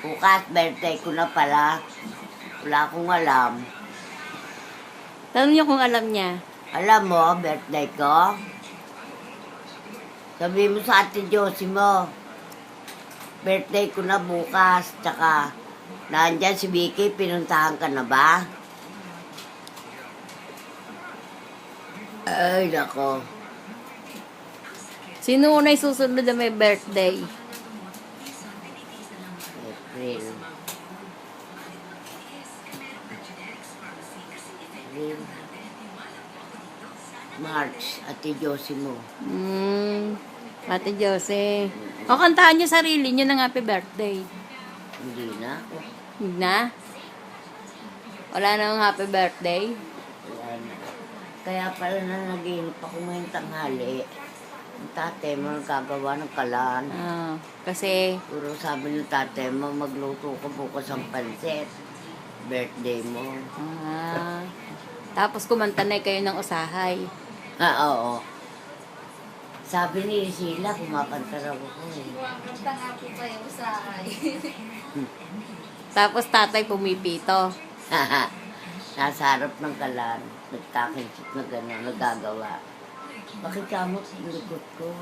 Bukas, birthday ko na pala. Wala akong alam. Tanong niyo kung alam niya. Alam mo, birthday ko? Sabi mo sa ate Josie mo, birthday ko na bukas. Tsaka, nandyan si Vicky, pinuntahan ka na ba? Ay, nako. Sino una'y susunod na may birthday? April. March, ate Josie mo. Ate Jose. O, kantahan niyo sarili niyo ng happy birthday. Hindi na. Hindi na? Wala nang happy birthday? Wala na. Kaya pala na nag-iinip ako ngayong tanghali. Ang tatay mo nagkagawa ng kalan. Kasi, Puro sabi ng tatay mo, magluto ka bukas ang pansit. Birthday mo. tapos kumanta na kayo ng usahay. Oo. Sabi ni Sheila, kumakanta raw ako eh. Kumakanta nga po kayo sa Tapos tatay pumipito. Nasa harap ng kalan. Nagtakinsip na gano'n, nagagawa. Bakit kamot yung likod ko?